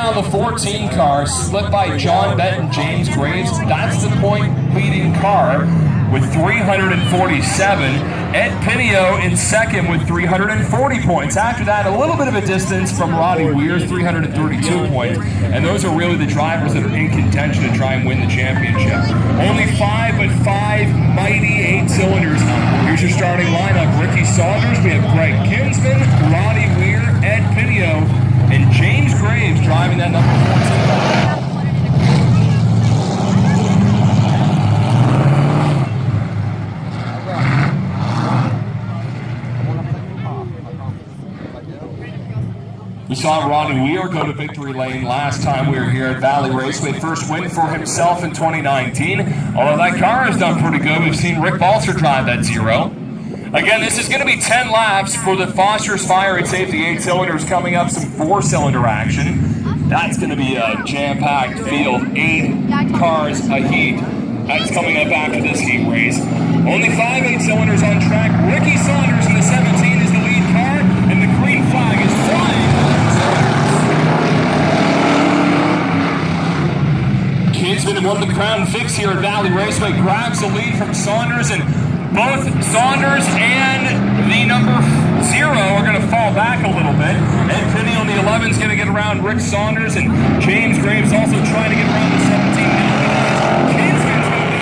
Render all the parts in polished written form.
On the 14 car, split by John Bett and James Graves. That's the point leading car with 347. Ed Pinio in second with 340 points. After that, a little bit of a distance from Roddy Weir's 332 points. And those are really the drivers that are in contention to try and win the championship. Only 5 but 5 mighty 8 cylinders. Here's your starting lineup. Ricky Saunders, we have Greg Kinsman, Roddy Weir, Ed Pinio, and James Graves driving that number 14. We saw Roddy Weir go to victory lane last time we were here at Valley Raceway. First win for himself in 2019. Although that car has done pretty good. We've seen Rick Balser drive that 0. Again, this is going to be 10 laps for the Foster's Fire and Safety 8 cylinders. Coming up, some 4-cylinder action. That's going to be a jam-packed field. 8 cars a heat. That's coming up after this heat race. Only 5 8-cylinders on track. Ricky Saunders in the 17 is the lead car, and the green flag is flying. Kinsman won the Crown Fix here at Valley Raceway. Grabs the lead from Saunders, and both Saunders and the number 0 are going to fall back a little bit. Ed Pinio on the 11 is going to get around Rick Saunders, and James Graves also trying to get around the 17. Kinsman's moving.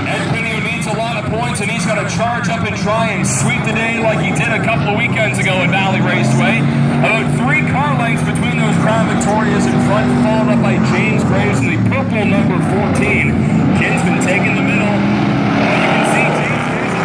Ed Pinio needs a lot of points, and he's going to charge up and try and sweep the day like he did a couple of weekends ago at Valley Raceway. About 3 car lengths between those Crown Victorias in front, followed up by James Graves in the purple number 14. Kinsman taking the middle. You can see James Graves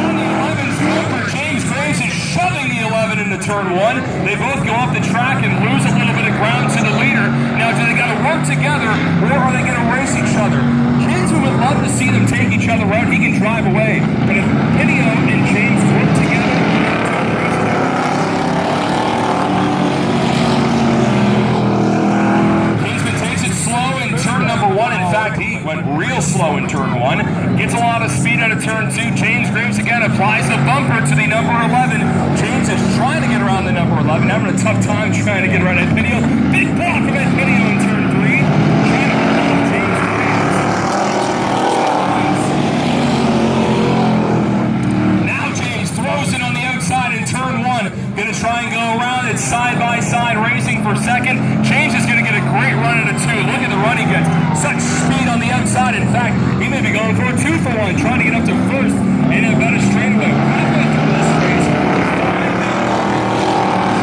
on the 11 smoker. James Graves is shoving the 11 into turn 1. They both go up the track and lose a little bit of ground to the leader. Now, do they got to work together, or are they going to race each other? Kinsman would love to see them take each other out. He can drive away. But if Pinio and James work together, Kinsman takes it slow in turn number 1. In fact, he went real slow in turn 1. Gets a lot of speed out of turn 2. James Graves again applies the bumper to the number 11. James is trying to get around the number 11. Having a tough time trying to get around Ed Pinio. Big block from Ed Pinio in turn 3. Going to try and go around it side-by-side, racing for second. James is going to get a great run into 2. Look at the run he gets. Such speed on the outside. In fact, he may be going for a 2-for-1, trying to get up to first and about a straightaway. Halfway through this race,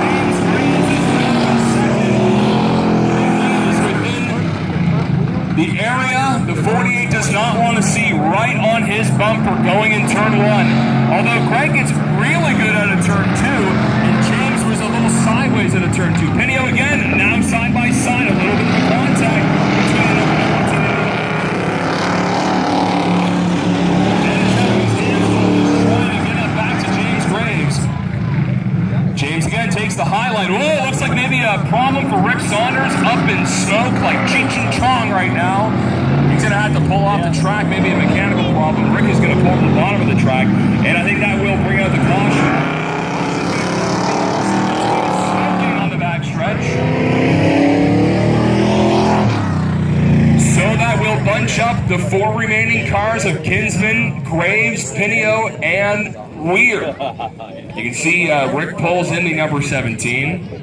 James Graves is now second. He is within the area the 48 does not want to see right on his bumper going in turn 1. Although Greg gets really good out of turn 2, and James was a little sideways out of turn 2. Pinio again, now side by side, a little bit of contact between the number 2 and trying to get up back to James Graves. James again takes the highlight. Whoa, looks like maybe a problem for Rick Saunders. Up in smoke like Cheech and Chong right now. He's going to have to pull off the track, maybe a mechanical problem. Rick is going to pull to the bottom of the track, and I think that will bring out the caution. Smoking on the back stretch. So that will bunch up the 4 remaining cars of Kinsman, Graves, Pinio, and Weir. You can see Rick pulls in the number 17.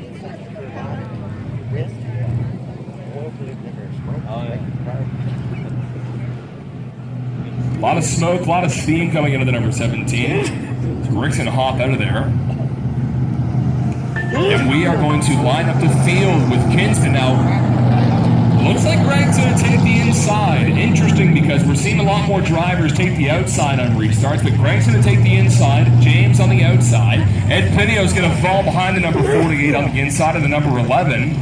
A lot of smoke, a lot of steam coming into the number 17. So Rick's going to hop out of there. And we are going to line up the field with Kinsman. Now, looks like Greg's going to take the inside. Interesting, because we're seeing a lot more drivers take the outside on restarts, but Greg's going to take the inside, James on the outside. Ed Pinio is going to fall behind the number 48 on the inside of the number 11.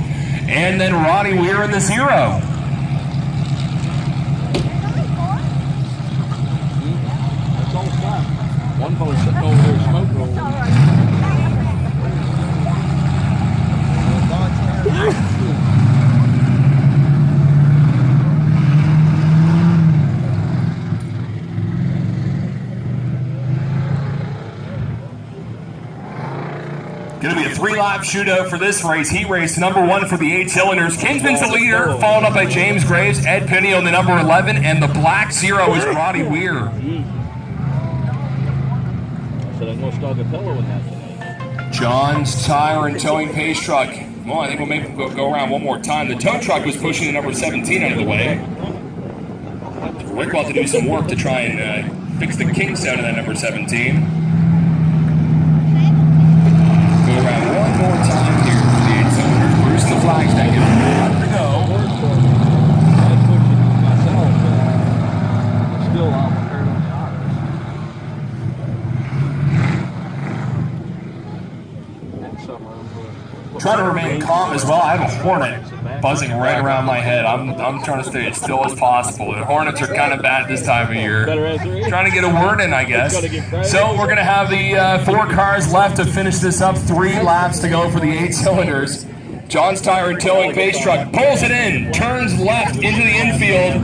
And then Roddy Weir in the 0. One fellow sitting over there smoke rolling. Going to be a 3-lap shootout for this race. Heat race number 1 for the 8 cylinders. Kinsman's the leader, followed up by James Graves, Ed Pinio in the number 11, and the black 0 is Roddy Weir. Said I'm gonna start a pillow in that tonight. John's Tire and Towing Pace Truck. Well, I think we'll make him go around one more time. The tow truck was pushing the number 17 out of the way. Rick will have to do some work to try and fix the kinks out of that number 17. Go around one more time here for the 8 cylinders. Bruce the flag's taking one to go. I pushed it myself, but still I'm prepared on the Try to remain calm as well. I have a hornet buzzing right around my head. I'm trying to stay as still as possible. The hornets are kind of bad this time of year. Trying to get a word in, I guess. So we're going to have the 4 cars left to finish this up. 3 laps to go for the 8 cylinders. John's Tire and Towing Pace Truck pulls it in, turns left into the infield.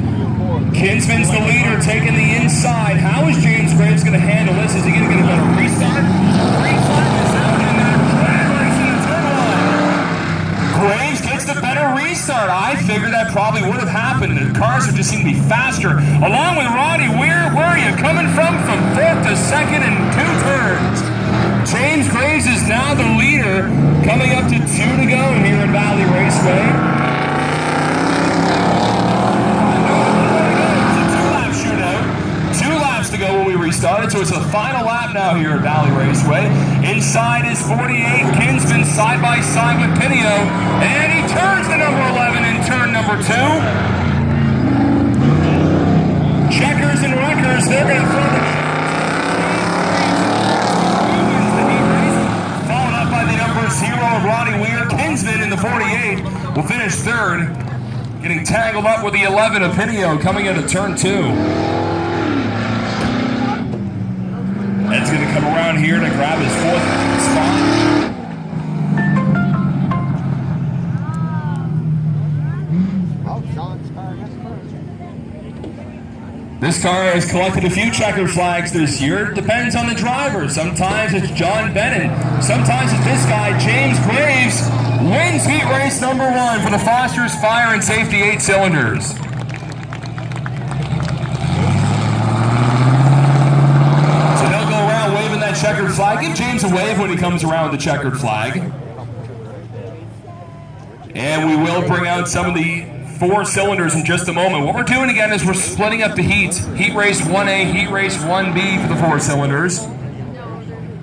Kinsman's the leader, taking the inside. How is James Graves going to handle this? Is he going to get a better restart? Graves gets the better restart. I figured that probably would have happened. The cars are just seem to be faster. Along with Roddy Weir, where are you coming from 4th to 2nd in 2 turns? James Graves is now the leader, coming up to 2 to go here at Valley Raceway. It's a 2-lap shootout. 2 laps to go when we restarted, so it's a final lap now here at Valley Raceway. Inside is 48, Kinsman side by side with Pinio, and he turns to number 11 in turn number 2. Checkers and Wreckers, they're going to throw the followed up by the number 0 of Roddy Weir. Kinsman in the 48 will finish 3rd, getting tangled up with the 11 of Pinio coming into turn 2. Ed's going to come around here to grab his 4th spot. This car has collected a few checkered flags this year. It depends on the driver. Sometimes it's John Bennon. Sometimes it's this guy, James Graves, wins heat race number 1 for the Foster's Fire and Safety 8 cylinders. Checkered flag. Give James a wave when he comes around with the checkered flag. And we will bring out some of the 4 cylinders in just a moment. What we're doing again is we're splitting up the heats. Heat race 1A, heat race 1B for the 4 cylinders.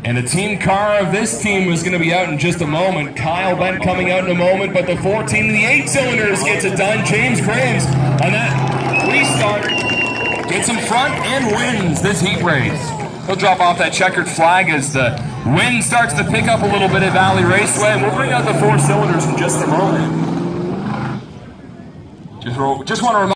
And the team car of this team is going to be out in just a moment. Kyle Bent coming out in a moment, but the 14 and the 8 cylinders gets it done. James Graves on that restart gets in front and wins this heat race. He'll drop off that checkered flag as the wind starts to pick up a little bit at Valley Raceway, and we'll bring out the 4 cylinders in just a moment. Just want to remind